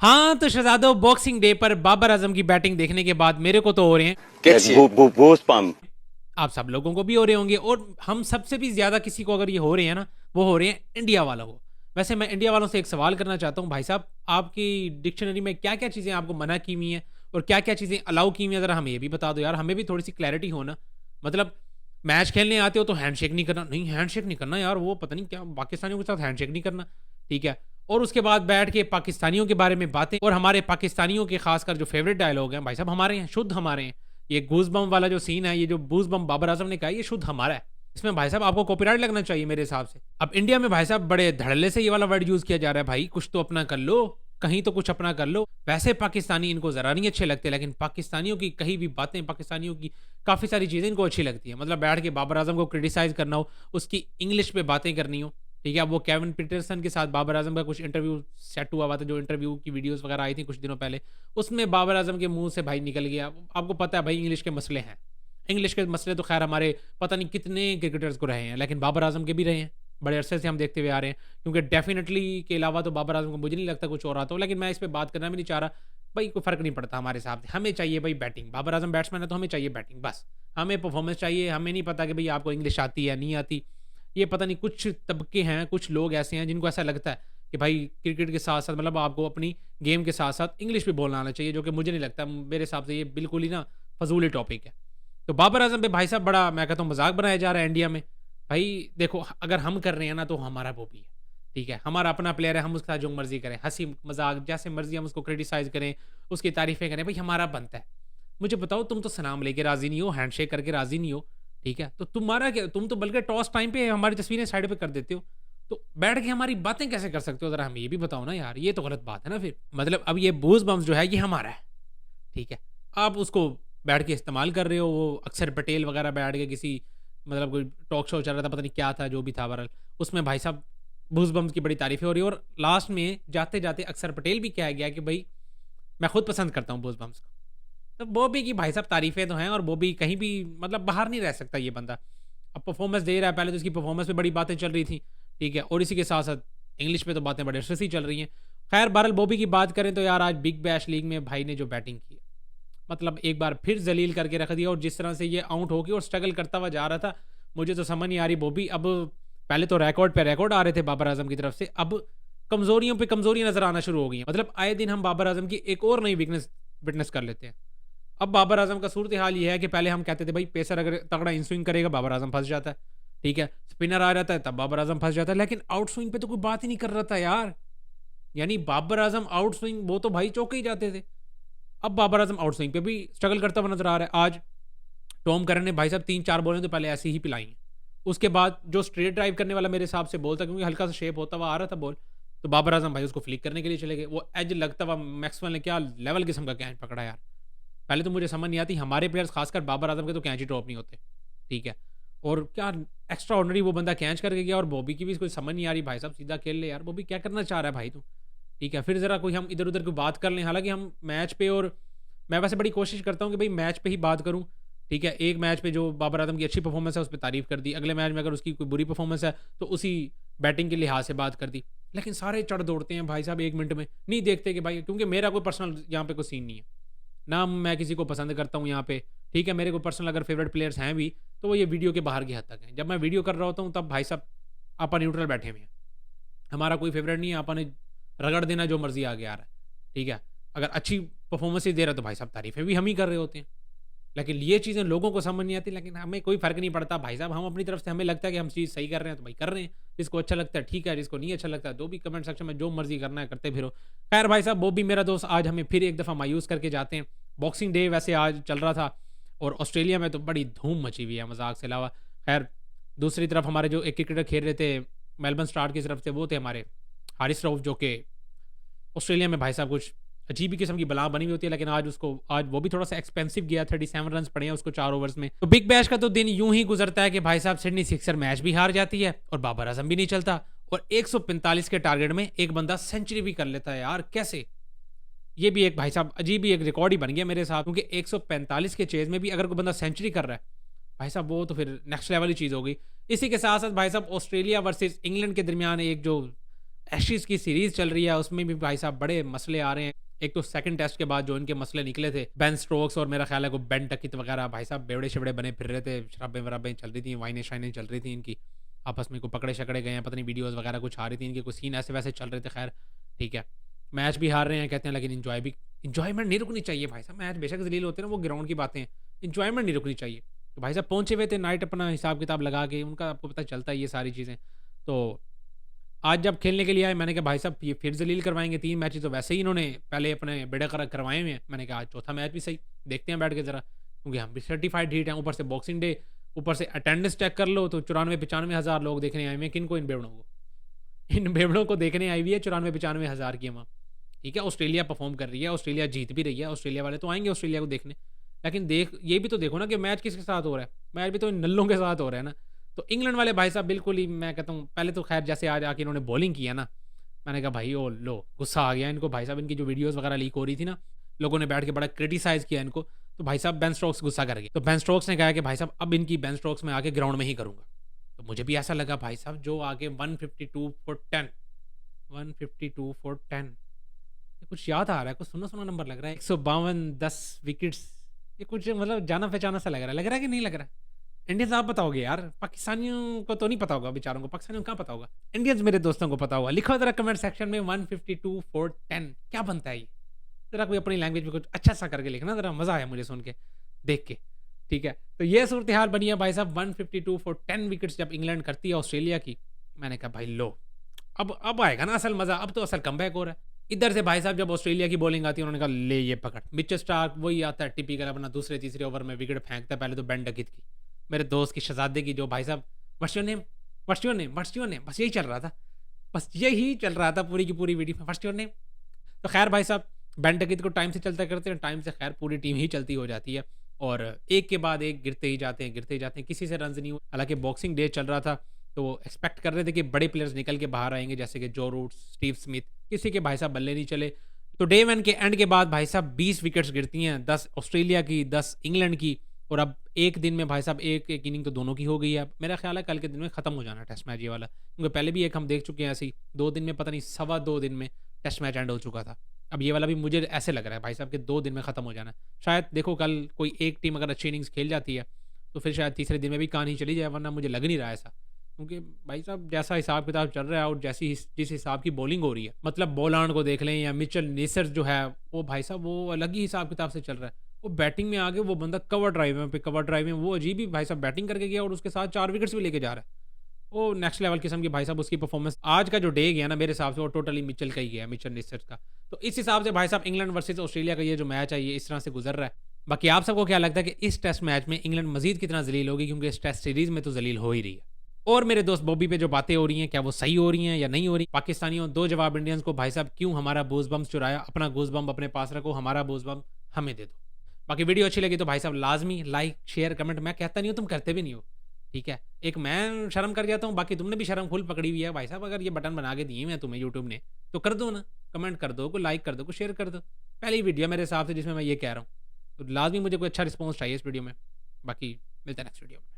हाँ तो शहजादो, boxing day पर बाबर आजम की बैटिंग देखने के बाद मेरे को तो हो रहे हैं, कैसे? आप सब लोगों को भी हो रहे होंगे, और हम सबसे भी ज्यादा किसी को अगर ये हो रहे हैं ना, वो हो रहे हैं इंडिया वालों को। वैसे मैं इंडिया वालों से एक सवाल करना चाहता हूँ, भाई साहब आपकी डिक्शनरी में क्या क्या चीजें आपको मना की हुई हैं और क्या क्या चीजें अलाउ की हुई हैं, जरा हमें ये भी बता दो यार, हमें भी थोड़ी सी क्लैरिटी हो ना। मतलब मैच खेलने आते हो तो हैंडशेक नहीं करना, नहीं हैंडशेक नहीं करना यार, वो पता नहीं क्या पाकिस्तानियों के साथ हैंडशेक नहीं करना, ठीक है। और उसके बाद बैठ के पाकिस्तानियों के बारे में बातें, और हमारे पाकिस्तानियों के खासकर जो फेवरेट डायलॉग हैं भाई साहब हमारे हैं, शुद्ध हमारे हैं। ये गूज बम वाला जो सीन है, ये जो बूज बम बाबर आजम ने कहा, ये शुद्ध हमारा है। इसमें भाई साहब आपको कॉपीराइट लगना चाहिए मेरे हिसाब से। अब इंडिया में भाई साहब बड़े धड़ल्ले से ये वाला वर्ड यूज किया जा रहा है, भाई कुछ तो अपना कर लो, कहीं तो कुछ अपना कर लो। वैसे पाकिस्तानी इनको जरा नहीं अच्छे लगते, लेकिन पाकिस्तानियों की कहीं भी बातें, पाकिस्तानियों की काफी सारी चीजें इनको अच्छी लगती है। मतलब बैठ के बाबर आजम को क्रिटिसाइज करना हो, उसकी इंग्लिश में बातें करनी हो, ठीक है। अब वो केविन पीटरसन के साथ बाबर आजम का कुछ इंटरव्यू सेट हुआ था, जो इंटरव्यू की वीडियोस वगैरह आई थी कुछ दिनों पहले, उसमें बाबर आजम के मुंह से भाई निकल गया, आपको पता है भाई इंग्लिश के मसले हैं। इंग्लिश के मसले तो खैर हमारे पता नहीं कितने क्रिकेटर्स को रहे हैं, लेकिन बाबर आजम के भी रहे हैं, बड़े अरसे से हम देखते हुए आ रहे हैं। क्योंकि डेफिनेटली के अलावा तो बाबर आजम को मुझे नहीं लगता कुछ और आता हो, लेकिन मैं इस पर बात करना भी नहीं चाह रहा। भाई कोई फर्क नहीं पड़ता हमारे हिसाब से, हमें चाहिए भाई बैटिंग। बाबर आजम बैट्समैन है तो हमें चाहिए बैटिंग, बस हमें परफॉर्मेंस चाहिए। हमें नहीं पता कि भाई आपको इंग्लिश आती है नहीं आती। ये पता नहीं कुछ तबके हैं, कुछ लोग ऐसे हैं जिनको ऐसा लगता है कि भाई क्रिकेट के साथ साथ मतलब आपको अपनी गेम के साथ साथ इंग्लिश भी बोलना आना चाहिए, जो कि मुझे नहीं लगता। मेरे हिसाब से ये बिल्कुल ही ना फजूल टॉपिक है। तो बाबर आजम पे भाई साहब बड़ा मैं कहता हूँ मजाक बनाया जा रहा है इंडिया में। भाई देखो, अगर हम कर रहे हैं ना तो हमारा वो भी है, ठीक है। हमारा अपना प्लेयर है, हम उसके साथ जो मर्जी करें, हंसी मजाक जैसे मर्जी हम उसको क्रिटिसाइज करें, उसकी तारीफें करें, भाई हमारा बनता है। मुझे बताओ, तुम तो सलाम लेके राजी नहीं हो, हैंडशेक करके राजी नहीं हो, ठीक है। तो तुम्हारा क्या, तुम तो बल्कि टॉस टाइम पे हमारी तस्वीरें साइड पे कर देते हो, तो बैठ के हमारी बातें कैसे कर सकते हो, जरा हमें ये भी बताओ ना यार। ये तो गलत बात है ना फिर। मतलब अब ये बूज बम्स जो है ये हमारा है, ठीक है। आप उसको बैठ के इस्तेमाल कर रहे हो। वो अक्षर पटेल वगैरह बैठ के किसी मतलब कोई टॉक शो चल रहा था, पता नहीं क्या था, जो भी था बहरहाल, उसमें भाई साहब बूज बम्स की बड़ी तारीफें हो रही है, और लास्ट में जाते जाते अक्षर पटेल भी कह गया कि भाई मैं खुद पसंद करता हूँ बूज बम्स को। तो बॉबी की भाई साहब तारीफें तो हैं, और बॉबी कहीं भी मतलब बाहर नहीं रह सकता ये बंदा। अब परफॉर्मेंस दे रहा है, पहले तो इसकी परफॉर्मेंस पे बड़ी बातें चल रही थी, ठीक है, और इसी के साथ साथ इंग्लिश में तो बातें बड़े अच्छे से ही चल रही हैं। खैर बहरहाल बॉबी की बात करें तो यार आज बिग बैश लीग में भाई ने जो बैटिंग की, मतलब एक बार फिर जलील करके रख दिया। और जिस तरह से ये आउट होके और स्ट्रगल करता हुआ जा रहा था, मुझे तो समझ नहीं आ रही बॉबी। अब पहले तो रिकॉर्ड पे रिकॉर्ड आ रहे थे बाबर आजम की तरफ से, अब कमजोरियों पे कमजोरियां नजर आना शुरू हो गई हैं। मतलब आए दिन हम बाबर आजम की एक और नई वीकनेस विटनेस कर लेते हैं। अब बाबर आजम का सूरत हाल ये है कि पहले हम कहते थे भाई पेसर अगर तगड़ा इन स्विंग करेगा बाबर आजम फंस जाता है, ठीक है, स्पिनर आ जाता है तब बाबर आजम फंस जाता है, लेकिन आउट स्विंग पे तो कोई बात ही नहीं कर रहा था यार। यानी बाबर आजम आउट स्विंग वो तो भाई चौके ही जाते थे। अब बाबर आजम आउट स्विंग पे भी स्ट्रगल करता हुआ नजर आ रहा है। आज टॉम करन ने भाई साहब 3-4 बॉलें तो पहले ऐसी ही पिलाई हैं। उसके बाद जो स्ट्रेट ड्राइव करने वाला मेरे हिसाब से बॉल था, क्योंकि हल्का सा शेप होता हुआ आ रहा था बॉल, तो बाबर आजम भाई उसको फ्लिक करने के लिए चले गए। वो एज लगता हुआ मैक्सवेल ने क्या लेवल किस्म का कैच पकड़ा यार। पहले तो मुझे समझ नहीं आती, हमारे प्लेयर्स खासकर बाबर आजम के तो कैच ही ड्रॉप नहीं होते, ठीक है। और क्या एक्स्ट्रा ऑर्डनरी वो बंदा कैच करके गया। और बॉबी की भी कोई समझ नहीं आ रही, भाई साहब सीधा खेल ले यार, बॉबी क्या करना चाह रहा है भाई तू, ठीक है। फिर जरा कोई हम इधर उधर की बात कर लें, हालांकि हम मैच पे, और मैं वैसे बड़ी कोशिश करता हूँ कि भाई मैच पे ही बात करूँ, ठीक है। एक मैच पे जो बाबर आजम की अच्छी परफॉर्मेंस है उस पर तारीफ कर दी, अगले मैच में अगर उसकी कोई बुरी परफॉर्मेंस है तो उसी बैटिंग के लिहाज से बात कर दी। लेकिन सारे चढ़ दौड़ते हैं भाई साहब एक मिनट में, नहीं देखते कि भाई, क्योंकि मेरा कोई पर्सनल यहाँ पे कोई सीन नहीं है ना, मैं किसी को पसंद करता हूँ यहाँ पे, ठीक है। मेरे को पर्सनल अगर फेवरेट प्लेयर्स हैं भी तो वो ये वीडियो के बाहर की हद तक हैं। जब मैं वीडियो कर रहा होता हूँ तब भाई साहब आपा न्यूट्रल बैठे हुए हैं, हमारा कोई फेवरेट नहीं है, आपा ने रगड़ देना जो मर्जी आ गया आ रहा है, ठीक है। अगर अच्छी परफॉर्मेंस ही दे रहा तो भाई साहब तारीफें भी हम ही कर रहे होते हैं। लेकिन ये चीज़ें लोगों को समझ नहीं आती, लेकिन हमें कोई फ़र्क नहीं पड़ता भाई साहब। हम अपनी तरफ से हमें लगता है कि हम चीज़ सही कर रहे हैं तो भाई कर रहे हैं, जिसको अच्छा लगता है ठीक है, जिसको नहीं अच्छा लगता है तो भी कमेंट सेक्शन में जो मर्जी करना है करते फिरो। खैर भाई साहब वो भी मेरा दोस्त आज हमें फिर एक दफ़ा मायूस करके जाते हैं। बॉक्सिंग डे वैसे आज चल रहा था और ऑस्ट्रेलिया में तो बड़ी धूम मची हुई है मजाक से अलावा। खैर दूसरी तरफ हमारे जो एक क्रिकेटर खेल रहे थे मेलबर्न स्टार की तरफ से, वो थे हमारे हारिस रऊफ, जो कि ऑस्ट्रेलिया में भाई साहब कुछ अजीब ही किस्म की बला बनी हुई होती है। लेकिन आज वो भी थोड़ा सा एक्सपेंसिव गया, 37 रन पड़े हैं उसको 4 ओवर्स में। तो बिग बैश का तो दिन यूं ही गुजरता है कि भाई साहब सिडनी सिक्सर मैच भी हार जाती है और बाबर आजम भी नहीं चलता, और 145 के टारगेट में एक बंदा सेंचुरी भी कर लेता है यार। कैसे, ये भी एक भाई साहब अजीब ही एक रिकॉर्ड ही बन गया मेरे साथ, क्योंकि 145 के चेज में भी अगर कोई बंदा सेंचुरी कर रहा है भाई साहब, वो तो फिर नेक्स्ट लेवल ही चीज़ हो गई। इसी के साथ साथ भाई साहब ऑस्ट्रेलिया वर्सेस इंग्लैंड के दरमियान एक जो एशेज़ की सीरीज़ चल रही है, उसमें भी भाई साहब बड़े मसले आ रहे हैं। एक तो सेकंड टेस्ट के बाद जो इनके मसले निकले थे, बेन स्टोक्स और मेरा ख़्याल है वो बेन टकित वगैरह भाई साहब बेवड़े-शेवड़े बने फिर रहे थे, शराबें-वराबें चल रही थी, वाइनें-शाइनें चल रही थी इनकी। आपस में कोई पकड़े-शकड़े गए हैं, पता नहीं वीडियोज़ वगैरह कुछ आ रही थी, इनके कुछ सीन ऐसे-वैसे चल रहे थे, ख़ैर ठीक है। मैच भी हार रहे हैं कहते हैं, लेकिन एन्जॉयमेंट नहीं रुकनी चाहिए भाई साहब। मैच बेशक ज़लील होते हैं ना, वो ग्राउंड की बातें हैं, एन्जॉयमेंट नहीं रुकनी चाहिए। तो भाई साहब पहुँचे हुए थे नाइट अपना हिसाब-किताब लगा के, उनका आपको पता चलता है ये सारी चीज़ें। तो आज जब खेलने के लिए आए, मैंने कहा भाई साहब ये फिर ज़लील करवाएँगे, 3 मैचेज़ तो वैसे ही इन्होंने पहले अपने बेड़े गर्क करवाए हुए हैं। मैंने कहा आज चौथा मैच भी सही, देखते हैं बैठ के ज़रा, क्योंकि हम भी सर्टिफ़ाइड हीट हैं, ऊपर से बॉक्सिंग डे, ऊपर से अटेंडेंस चेक कर लो तो 94-95 हज़ार लोग देखने आए हुए हैं। किनको? इन बेवड़ों को। इन बेवड़ों को देखने आई हुई है 94-95 हज़ार की वहाँ। ठीक है, ऑस्ट्रेलिया परफ़ॉर्म कर रही है, ऑस्ट्रेलिया जीत भी रही है, ऑस्ट्रेलिया वाले तो आएँगे ऑस्ट्रेलिया को देखने। लेकिन ये भी तो देखो ना कि मैच किसके साथ हो रहा है? मैच भी तो इन नल्लों के साथ हो रहा है ना। तो इंग्लैंड वाले भाई साहब बिल्कुल ही, मैं कहता हूँ, पहले तो ख़ैर जैसे आज आके इन्होंने बॉलिंग किया ना, मैंने कहा भाई ओ लो गुस्सा आ गया इनको। भाई साहब इनकी जो वीडियोज़ वगैरह लीक हो रही थी ना, लोगों ने बैठ के बड़ा क्रिटिसाइज़ किया इनको, तो भाई साहब बेन स्टोक्स गुस्सा कर गए। तो बेन स्टोक्स ने कहा कि भाई साहब अब इनकी बेन स्टोक्स मैं आके ग्राउंड में ही करूँगा। तो मुझे भी ऐसा लगा भाई साहब जो आगे 152 फॉर 10, 152 फॉर 10, ये कुछ याद आ रहा है, कुछ सुना-सुना नंबर लग रहा है। 152 10 विकेट्स, ये कुछ मतलब जाना-पहचाना सा लग रहा है कि नहीं लग रहा? इंडियंस आप बताओगे यार, पाकिस्तानियों को तो नहीं पता होगा बेचारों को, पाकिस्तानियों को कहाँ पता होगा? इंडियंस मेरे दोस्तों को पता होगा। लिखो ज़रा कमेंट सेक्शन में 152 फॉर 10 क्या बनता है ये? ज़रा कोई अपनी लैंग्वेज में कुछ अच्छा सा करके लिखना, ज़रा मज़ा आया मुझे सुन के, देख के। ठीक है? तो ये सूरत-ए-हाल बनी है भाई साहब 152 फॉर 10 विकेट्स जब इंग्लैंड करती है ऑस्ट्रेलिया की। मैंने कहा भाई लो, अब आएगा ना असल मज़ा, अब तो असल कमबैक हो रहा है। इधर से भाई साहब जब ऑस्ट्रेलिया की बॉलिंग आती है, उन्होंने कहा ले ये पकड़। मिचेल स्टार्क वही आता है टिपिकल अपना दूसरे-तीसरे ओवर में विकेट फेंकता है, पहले तो बेन डकिट की, मेरे दोस्त की शहज़ादे की, जो भाई साहब what's your name? What's your name? What's your name? बस यही चल रहा था। बस यही चल रहा था पूरी की पूरी वीडियो में, व्हाट्स योर नेम? तो खैर भाई साहब बेन डकिट को टाइम से चलता करते हैं, टाइम से खैर पूरी टीम ही चलती हो जाती है और एक के बाद एक गिरते ही जाते हैं, गिरते ही जाते हैं, किसी से रन्स नहीं हुए। हालाँकि बॉक्सिंग डे चल रहा था, तो एक्सपेक्ट कर रहे थे कि बड़े प्लेयर्स निकल के बाहर आएँगे, जैसे कि जो रूट, स्टीव स्मिथ, किसी के भाई साहब बल्ले नहीं चले। तो डे 1 के एंड के बाद भाई साहब 20 विकेट्स गिरती हैं, 10 ऑस्ट्रेलिया की, 10 इंग्लैंड की, और अब एक दिन में भाई साहब एक इनिंग तो दोनों की हो गई है। मेरा ख्याल है कल के दिन में ख़त्म हो जाना है टेस्ट मैच ये वाला, क्योंकि पहले भी एक हम देख चुके हैं ऐसे ही, 2 दिन में, पता नहीं सवा 2 दिन में टेस्ट मैच एंड हो चुका था। अब ये वाला भी मुझे ऐसे लग रहा है भाई साहब कि 2 दिन में ख़त्म हो जाना है। शायद देखो कल कोई एक टीम अगर अच्छी इनिंग्स खेल जाती है, तो फिर शायद तीसरे दिन में भी कहानी चली जाए, वरना मुझे लग नहीं रहा है ऐसा। क्योंकि भाई साहब जैसा हिसाब-किताब चल रहा है और जिस हिसाब की बॉलिंग हो रही है, मतलब बॉलार्ड को देख लें या मिचेल नेसर जो है, वो भाई साहब वो अलग ही हिसाब-किताब से चल रहा है। वो बैटिंग में आगे वो बंदा कवर ड्राइव में वो अजीब ही भाई साहब बैटिंग करके गया और उसके साथ 4 विकेट्स भी लेके जा रहा है। वो नेक्स्ट लेवल किस्म की भाई साहब उसकी परफॉर्मेंस। आज का जो डे गया ना मेरे हिसाब से वो टोटली मिचेल का ही गया, मिचेल नेसर का। तो इस हिसाब से भाई साहब इंग्लैंड वर्सेस ऑस्ट्रेलिया का ये जो मैच है ये इस तरह से गुजर रहा है। बाकी आप सबको क्या लगता है कि इस टेस्ट मैच में इंग्लैंड मजीद कितना जलील होगी, क्योंकि इस टेस्ट सीरीज में तो जलील हो ही रही है। और मेरे दोस्त बॉबी पे जो बातें हो रही हैं, क्या वो सही हो रही हैं या नहीं हो रही? पाकिस्तानियों दो जवाब इंडियंस को, भाई साहब क्यों हमारा बूज बम चुराया? अपना गूज बम अपने पास रखो, हमारा बूज बम हमें दे दो। बाकी वीडियो अच्छी लगी तो भाई साहब लाजमी लाइक शेयर कमेंट, मैं कहता नहीं हूँ तुम करते भी नहीं हो, ठीक है? एक मैं शर्म कर जाता हूँ, बाकी तुमने भी शर्म फुल पकड़ी हुई है भाई साहब। अगर ये बटन बना के दिए हैं तुम्हें यूट्यूब ने, तो कर दो ना, कमेंट कर दो, कोई लाइक कर दो, कोई शेयर कर दो। पहली वीडियो मेरे हिसाब से जिसमें मैं ये कह रहा हूँ, तो लाजमी मुझे कोई अच्छा रिस्पॉन्स चाहिए इस वीडियो में। बाकी मिलते हैं नेक्स्ट वीडियो में।